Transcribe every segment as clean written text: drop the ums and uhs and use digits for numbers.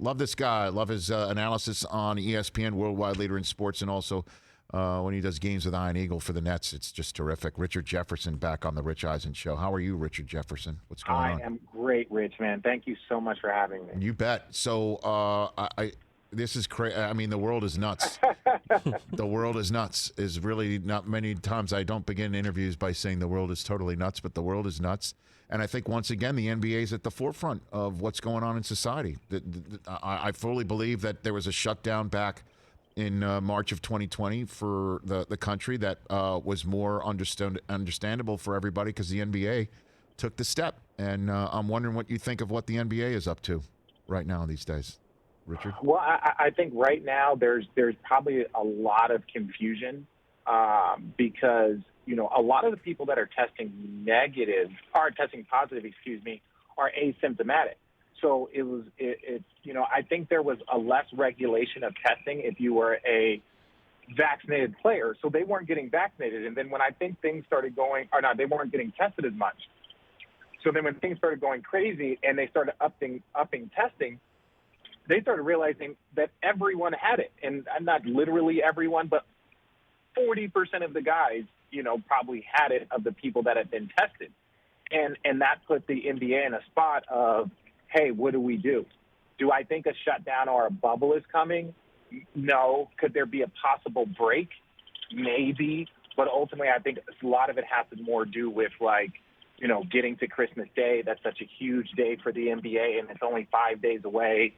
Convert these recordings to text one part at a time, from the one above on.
Love this guy. Love his analysis on ESPN, worldwide leader in sports, and also when he does games with Iron Eagle for the Nets. It's just terrific. Richard Jefferson back on the Rich Eisen Show. How are you, Richard Jefferson? What's going on? I am great, Rich, man. Thank you so much for having me. You bet. So this is crazy. I mean, the world is nuts. The world is nuts is really not many times I don't begin interviews by saying the world is totally nuts, but the world is nuts. And I think, once again, the NBA is at the forefront of what's going on in society. I fully believe that there was a shutdown back in March of 2020 for the country that was more understandable for everybody because the NBA took the step. And I'm wondering what you think of what the NBA is up to right now these days. Richard? Well, I think right now there's probably a lot of confusion because, a lot of the people that are testing positive, are asymptomatic. So I think there was a less regulation of testing if you were a vaccinated player. So they weren't getting vaccinated. And then when I think things started going, they weren't getting tested as much. So then when things started going crazy and they started upping testing, they started realizing that everyone had it. And not literally everyone, but 40% of the guys, probably had it of the people that had been tested. And that put the NBA in a spot of, hey, what do we do? Do I think a shutdown or a bubble is coming? No. Could there be a possible break? Maybe. But ultimately, I think a lot of it has to more do with, getting to Christmas Day. That's such a huge day for the NBA, and it's only 5 days away.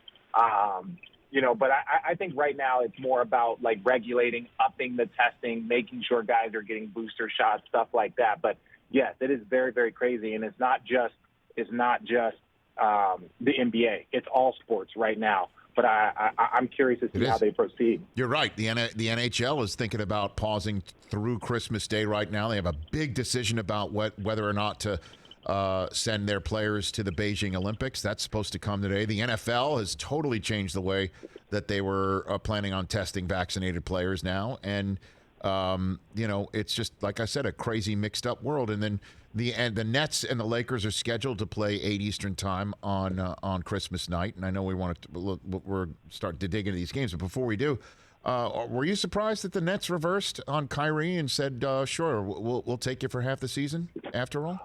But I think right now it's more about regulating, upping the testing, making sure guys are getting booster shots, stuff like that. But yes, it is very, very crazy, and it's not just the NBA. It's all sports right now. But I'm curious to see how they proceed. You're right. The NHL is thinking about pausing through Christmas Day right now. They have a big decision about whether or not to send their players to the Beijing Olympics. That's supposed to come today. The NFL has totally changed the way that they were planning on testing vaccinated players now. And, it's just, like I said, a crazy mixed up world. And then the Nets and the Lakers are scheduled to play 8 Eastern time on Christmas night. And I know we're starting to dig into these games. But before we do, were you surprised that the Nets reversed on Kyrie and said, sure, we'll take you for half the season after all?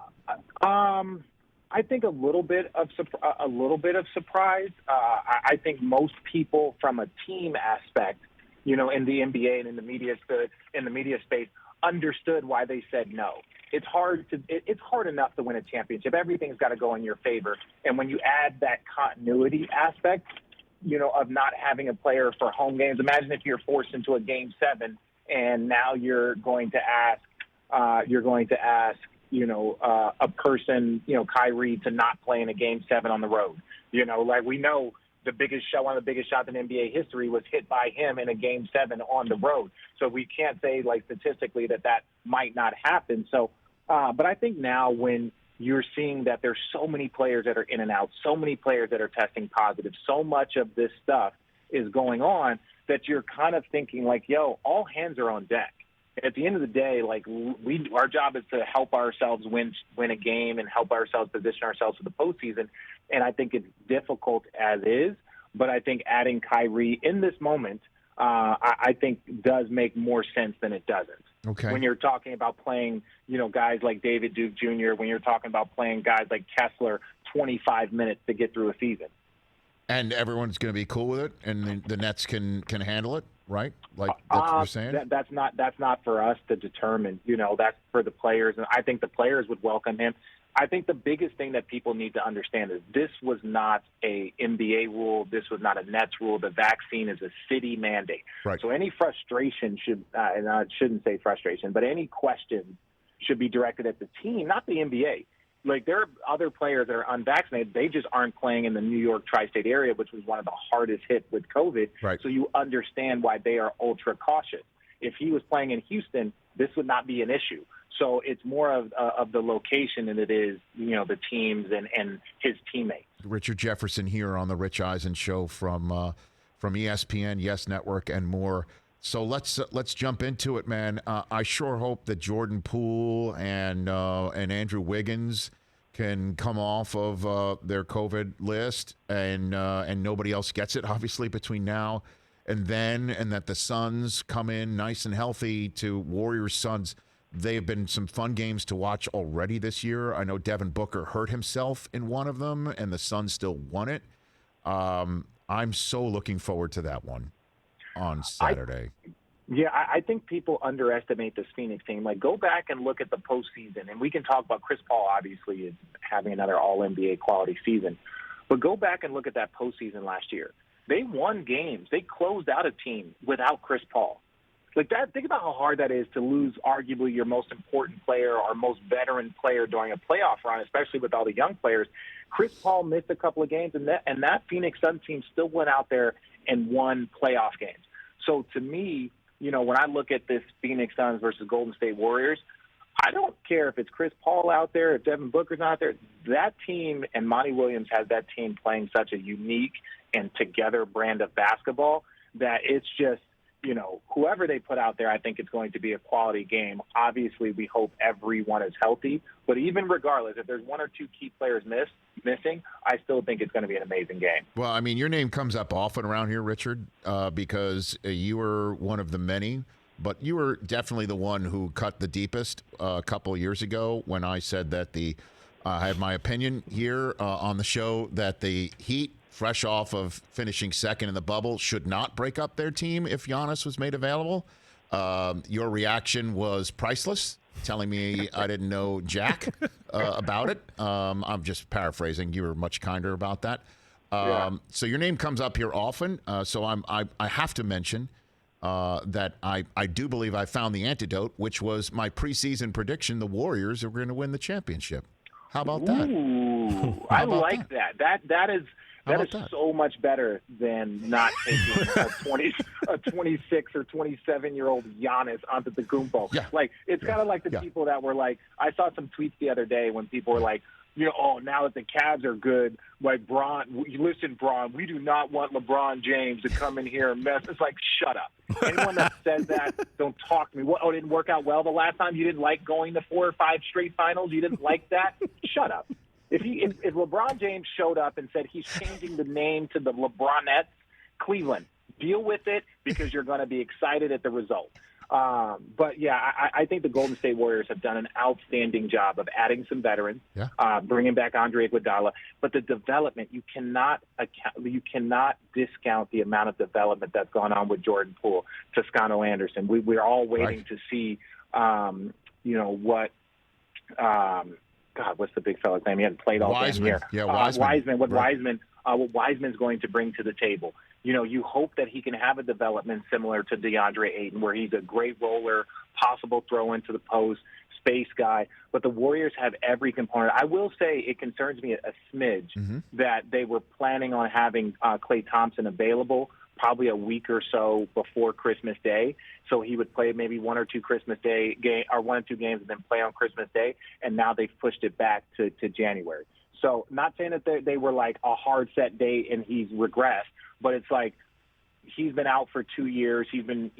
I think a little bit of surprise. I think most people from a team aspect, in the NBA and in the media space, understood why they said no. It's hard enough to win a championship. Everything's got to go in your favor, and when you add that continuity aspect, of not having a player for home games. Imagine if you're forced into a Game 7, and now you're going to ask. A person, Kyrie, to not play in a Game 7 on the road. We know one of the biggest shots in NBA history was hit by him in a Game 7 on the road. So we can't say, statistically that might not happen. So, but I think now when you're seeing that there's so many players that are in and out, so many players that are testing positive, so much of this stuff is going on that you're kind of thinking all hands are on deck. At the end of the day, our job is to help ourselves win a game and help ourselves position ourselves for the postseason. And I think it's difficult as is, but I think adding Kyrie in this moment, I think does make more sense than it doesn't. Okay. When you're talking about playing, guys like David Duke Jr., when you're talking about playing guys like Kessler 25 minutes to get through a season. And everyone's going to be cool with it, and the Nets can handle it, right? Like that's what you're saying? That's not for us to determine. That's for the players, and I think the players would welcome him. I think the biggest thing that people need to understand is this was not a NBA rule. This was not a Nets rule. The vaccine is a city mandate. Right. So any frustration should, and I shouldn't say frustration, but any questions should be directed at the team, not the NBA. There are other players that are unvaccinated. They just aren't playing in the New York tri-state area, which was one of the hardest hit with COVID. Right. So you understand why they are ultra cautious. If he was playing in Houston, this would not be an issue. So it's more of the location than it is, the teams and his teammates. Richard Jefferson here on the Rich Eisen Show from ESPN, Yes Network, and more. So let's jump into it, man. I sure hope that Jordan Poole and Andrew Wiggins can come off of their COVID list and nobody else gets it, obviously, between now and then, and that the Suns come in nice and healthy to Warriors Suns. They have been some fun games to watch already this year. I know Devin Booker hurt himself in one of them, and the Suns still won it. I'm so looking forward to that one on Saturday. I think people underestimate this Phoenix team. Like, go back and look at the postseason, and we can talk about Chris Paul, obviously, is having another All-NBA quality season. But go back and look at that postseason last year. They won games. They closed out a team without Chris Paul. Like that, think about how hard that is to lose arguably your most important player or most veteran player during a playoff run, especially with all the young players. Chris Paul missed a couple of games, and that Phoenix Suns team still went out there and won playoff games. So to me, when I look at this Phoenix Suns versus Golden State Warriors, I don't care if it's Chris Paul out there, if Devin Booker's out there. That team and Monty Williams has that team playing such a unique and together brand of basketball that it's just, whoever they put out there, I think it's going to be a quality game. Obviously, we hope everyone is healthy. But even regardless, if there's one or two key players missing, I still think it's going to be an amazing game. Well, I mean, your name comes up often around here, Richard, because you were one of the many. But you were definitely the one who cut the deepest a couple of years ago when I said that I had my opinion here on the show that the Heat, fresh off of finishing second in the bubble, should not break up their team if Giannis was made available. Your reaction was priceless, telling me I didn't know jack about it. I'm just paraphrasing. You were much kinder about that. So your name comes up here often. So I have to mention that I do believe I found the antidote, which was my preseason prediction: the Warriors are going to win the championship. How about that? Ooh, I like that. That is so much better than not taking a 26 or 27-year-old Giannis onto the Antetokounmpo. Yeah. Like, it's kind of like the people that were like, I saw some tweets the other day when people were like, now that the Cavs are good, like Braun, listen, Braun, we do not want LeBron James to come in here and mess. It's like, shut up. Anyone that says that, don't talk to me. It didn't work out well the last time? You didn't like going to 4 or 5 straight finals? You didn't like that? Shut up. If LeBron James showed up and said he's changing the name to the LeBronettes, Cleveland, deal with it because you're going to be excited at the result. But I think the Golden State Warriors have done an outstanding job of adding some veterans, bringing back Andre Iguodala. But the development, you cannot discount the amount of development that's gone on with Jordan Poole, Toscano Anderson. We're all waiting to see, what. God, what's the big fella's name? He hadn't played all damn year. Yeah, Wiseman. What Wiseman's going to bring to the table. You hope that he can have a development similar to DeAndre Ayton, where he's a great roller, possible throw into the post, space guy. But the Warriors have every component. I will say it concerns me a smidge that they were planning on having Klay Thompson available probably a week or so before Christmas Day, so he would play maybe 1 or 2 Christmas Day game or 1 or 2 games and then play on Christmas Day. And now they've pushed it back to January. So not saying that they were like a hard set date and he's regressed, but it's like he's been out for 2 years. He's been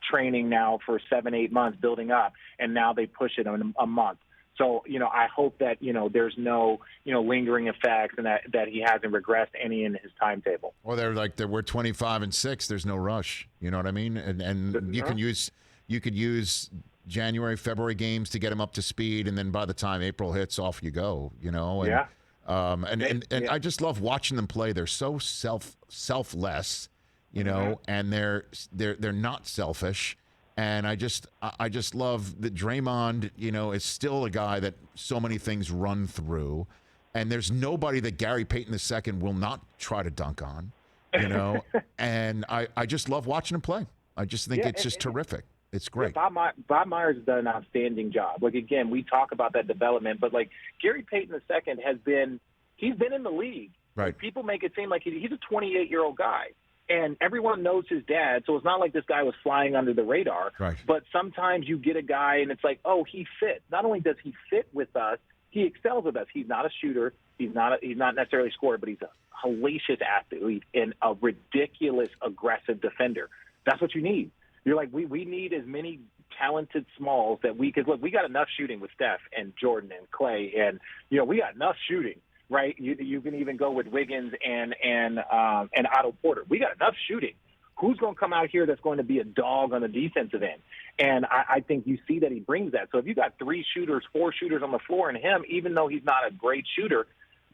training now for 7-8 months, building up, and now they push it in a month. So, I hope that, there's no, lingering effects and that he hasn't regressed any in his timetable. Well, we're 25-6. There's no rush. You know what I mean? And you could use January, February games to get him up to speed. And then by the time April hits, off you go, And, and I just love watching them play. They're so selfless, and they're not selfish. And I just love that Draymond, is still a guy that so many things run through. And there's nobody that Gary Payton II will not try to dunk on, And I just love watching him play. I just think it's just terrific. It's great. Yeah, Bob Myers has done an outstanding job. Like, again, we talk about that development, but, like, Gary Payton II he's been in the league. Right. Like, people make it seem like he's a 28-year-old guy. And everyone knows his dad, so it's not like this guy was flying under the radar. Right. But sometimes you get a guy, and it's like, oh, he fits. Not only does he fit with us, he excels with us. He's not a shooter. He's not necessarily a scorer, but he's a hellacious athlete and a ridiculous aggressive defender. That's what you need. You're like, we need as many talented smalls that we could look. We got enough shooting with Steph and Jordan and Clay, and we got enough shooting, right? You can even go with Wiggins and Otto Porter. We got enough shooting. Who's going to come out here that's going to be a dog on the defensive end? And I think you see that he brings that. So if you got 3 shooters, 4 shooters on the floor, and him, even though he's not a great shooter,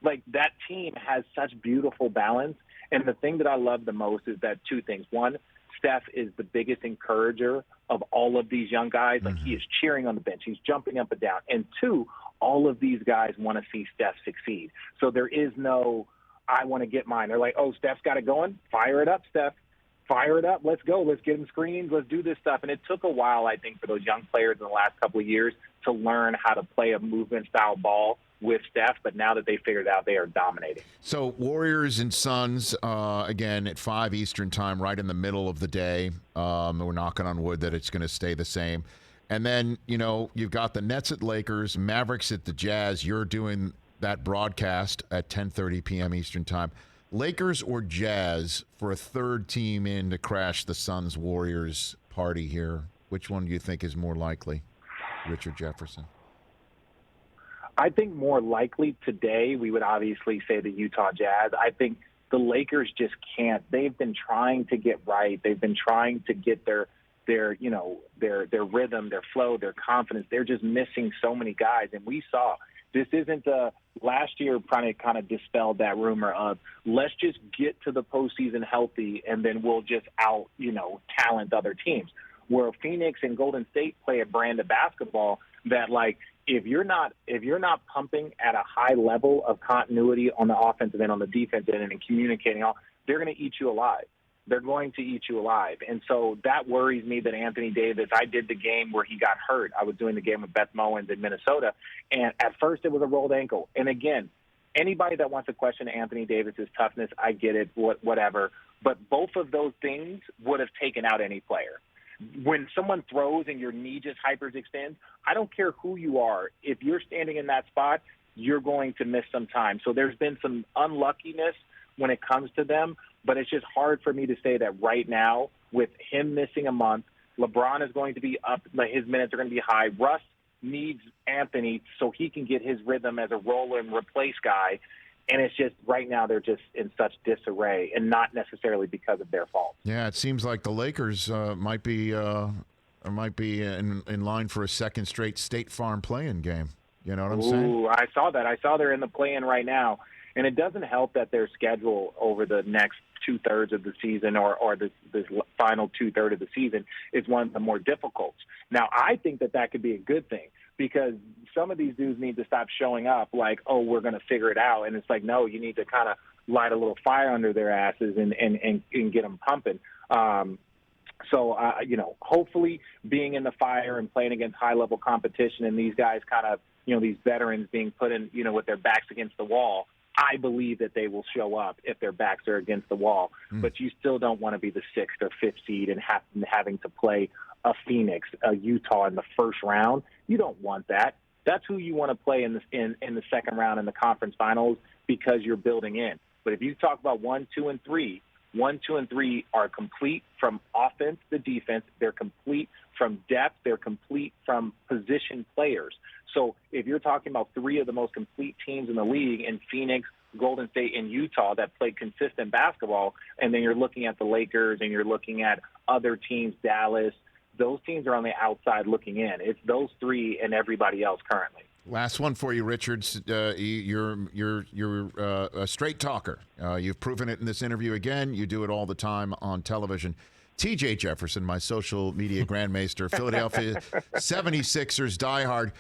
like that team has such beautiful balance. And the thing that I love the most is that 2 things. One, Steph is the biggest encourager of all of these young guys. Like, he is cheering on the bench. He's jumping up and down. And 2, all of these guys want to see Steph succeed. So there is no, I want to get mine. They're like, oh, Steph's got it going. Fire it up, Steph. Fire it up. Let's go. Let's get him screens. Let's do this stuff. And it took a while, I think, for those young players in the last couple of years to learn how to play a movement-style ball with Steph. But now that they figured it out, they are dominating. So Warriors and Suns, again, at 5 Eastern time, right in the middle of the day. We're knocking on wood that it's going to stay the same. And then, you've got the Nets at Lakers, Mavericks at the Jazz. You're doing that broadcast at 10:30 p.m. Eastern time. Lakers or Jazz for a third team in to crash the Suns-Warriors party here? Which one do you think is more likely, Richard Jefferson? I think more likely today we would obviously say the Utah Jazz. I think the Lakers just can't. They've been trying to get right. They've been trying to get their rhythm, their flow, their confidence. They're just missing so many guys. And we saw this isn't last year kind of dispelled that rumor of let's just get to the postseason healthy and then we'll just talent other teams. Where Phoenix and Golden State play a brand of basketball that, like, if you're not pumping at a high level of continuity on the offensive end, on the defensive end, and communicating they're going to eat you alive. They're going to eat you alive. And so that worries me that Anthony Davis, I did the game where he got hurt. I was doing the game with Beth Mowins in Minnesota. And at first it was a rolled ankle. And again, anybody that wants to question Anthony Davis's toughness, I get it, whatever. But both of those things would have taken out any player. When someone throws and your knee just hyperextends, I don't care who you are. If you're standing in that spot, you're going to miss some time. So there's been some unluckiness when it comes to them, but it's just hard for me to say that right now with him missing a month, LeBron is going to be up, his minutes are going to be high. Russ needs Anthony so he can get his rhythm as a roller and replace guy. And it's just right now they're just in such disarray, and not necessarily because of their fault. Yeah, it seems like the Lakers might be in line for a second straight State Farm play-in game. You know what I'm saying? Ooh, I saw that. I saw they're in the play-in right now. And it doesn't help that their schedule over the next 2/3 of the season or this final 2/3 of the season is one of the more difficult. Now, I think that could be a good thing because some of these dudes need to stop showing up like, oh, we're going to figure it out. And it's like, no, you need to kind of light a little fire under their asses and get them pumping. Hopefully being in the fire and playing against high-level competition and these guys kind of, these veterans being put in, with their backs against the wall, I believe that they will show up if their backs are against the wall. But you still don't want to be the 6th or 5th seed and having to play a Phoenix, a Utah in the first round. You don't want that. That's who you want to play in the second round in the conference finals because you're building in. But if you talk about 1, 2, and 3, 1, 2, and 3 are complete from offense to defense. They're complete from depth. They're complete from position players. So if you're talking about 3 of the most complete teams in the league in Phoenix, Golden State, and Utah that play consistent basketball, and then you're looking at the Lakers and you're looking at other teams, Dallas, those teams are on the outside looking in. It's those 3 and everybody else currently. Last one for you, Richard. You're a straight talker. You've proven it in this interview again. You do it all the time on television. TJ Jefferson, my social media grandmaster, Philadelphia 76ers diehard.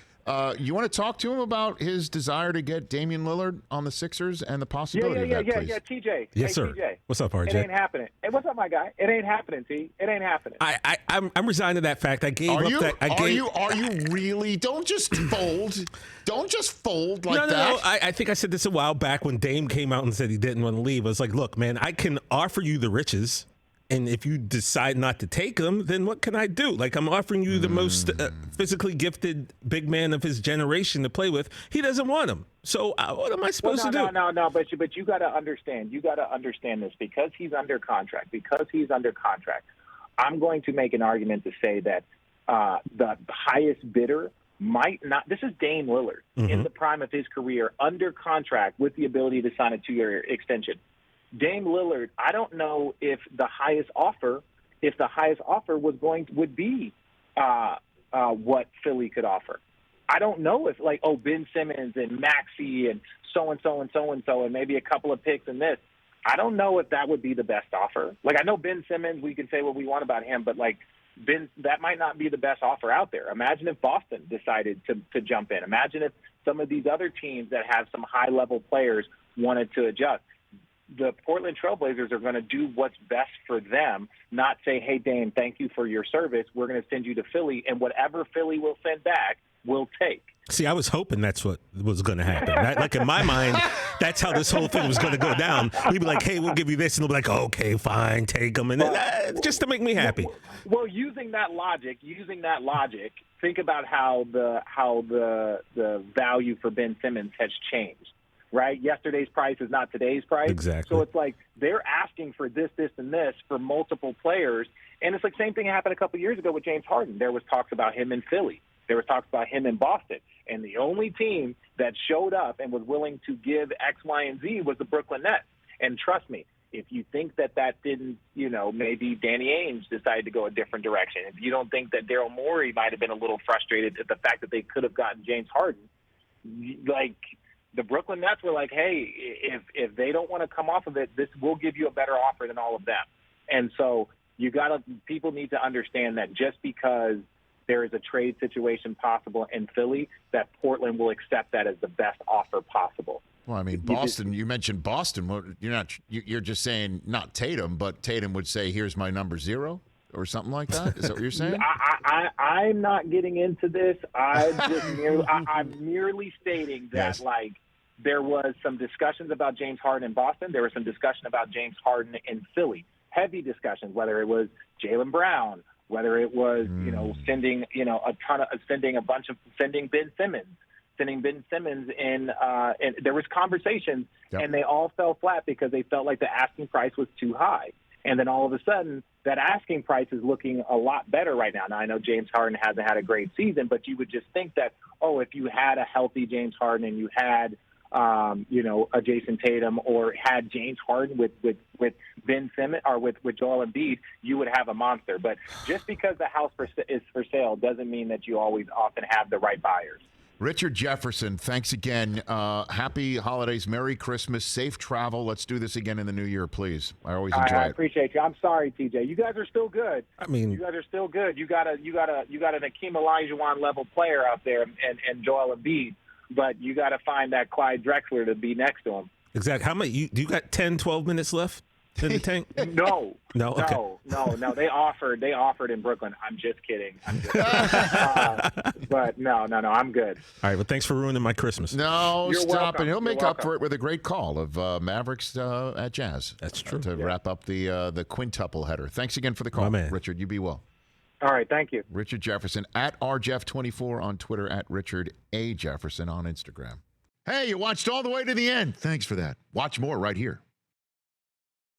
You want to talk to him about his desire to get Damian Lillard on the Sixers and the possibility of that, please? Yeah, TJ. Yes, sir. TJ. What's up, RJ? It ain't happening. Hey, what's up, my guy? It ain't happening, T. It ain't happening. I'm resigned to that fact. I gave Are up you? that. Are you really? Don't just fold. Don't just fold like that. No. I think I said this a while back when Dame came out and said he didn't want to leave. I was like, look, man, I can offer you the riches. And if you decide not to take him, then what can I do? Like, I'm offering you the most physically gifted big man of his generation to play with. He doesn't want him. So what am I supposed to do? No. But you got to understand. You got to understand this because he's under contract. I'm going to make an argument to say that the highest bidder might not. This is Dame Lillard in the prime of his career, under contract with the ability to sign a 2-year extension. Dame Lillard, I don't know if the highest offer would be what Philly could offer. I don't know if Ben Simmons and Maxey and so and so and so and so and maybe a couple of picks and this. I don't know if that would be the best offer. I know Ben Simmons, we can say what we want about him, but that might not be the best offer out there. Imagine if Boston decided to jump in. Imagine if some of these other teams that have some high-level players wanted to adjust. The Portland Trailblazers are going to do what's best for them, not say, hey, Dame, thank you for your service. We're going to send you to Philly, and whatever Philly will send back, we'll take. See, I was hoping that's what was going to happen. In my mind, that's how this whole thing was going to go down. We'd be like, hey, we'll give you this. And they'll be like, okay, fine, take them. And just to make me happy. Well, using that logic, think about how the value for Ben Simmons has changed, right? Yesterday's price is not today's price. Exactly. So it's they're asking for this, and this for multiple players. And it's same thing happened a couple years ago with James Harden. There was talks about him in Philly. There was talks about him in Boston. And the only team that showed up and was willing to give X, Y, and Z was the Brooklyn Nets. And trust me, if you think that didn't, maybe Danny Ainge decided to go a different direction. If you don't think that Daryl Morey might have been a little frustrated at the fact that they could have gotten James Harden, the Brooklyn Nets were like, hey, if they don't want to come off of it, we'll give you a better offer than all of them. And so people need to understand that just because there is a trade situation possible in Philly, that Portland will accept that as the best offer possible. Well, I mean, Boston, you mentioned Boston. Well, you're just saying not Tatum, but Tatum would say, here's my number 0 or something like that? Is that what you're saying? I'm not getting into this. I'm merely stating that, yes. There was some discussions about James Harden in Boston. There was some discussion about James Harden in Philly. Heavy discussions, whether it was Jaylen Brown, whether it was, sending Ben Simmons in, and there was conversations, yep. And they all fell flat because they felt like the asking price was too high. And then all of a sudden, that asking price is looking a lot better right now. Now, I know James Harden hasn't had a great season, but you would just think that, if you had a healthy James Harden and you had, a Jason Tatum, or had James Harden with Ben Simmons or with Joel Embiid, you would have a monster. But just because the house is for sale doesn't mean that you always often have the right buyers. Richard Jefferson, thanks again. Happy holidays, Merry Christmas, safe travel. Let's do this again in the new year, please. I always enjoy it. I appreciate you. I'm sorry, TJ. You guys are still good. You guys are still good. You got an Akeem Olajuwon level player out there, and Joel Embiid. But you got to find that Clyde Drexler to be next to him. Exactly. How many? Do you got 10, 12 minutes left in the tank? No. Okay. No. They offered in Brooklyn. I'm just kidding. But no. I'm good. All right. Well, thanks for ruining my Christmas. No, You're stop welcome. it. He'll make You're up for it with a great call of Mavericks at Jazz. That's true. To wrap up the quintuple header. Thanks again for the call, My man. Richard. You be well. All right, thank you. Richard Jefferson at RJeff24 on Twitter, at Richard A. Jefferson on Instagram. Hey, you watched all the way to the end. Thanks for that. Watch more right here.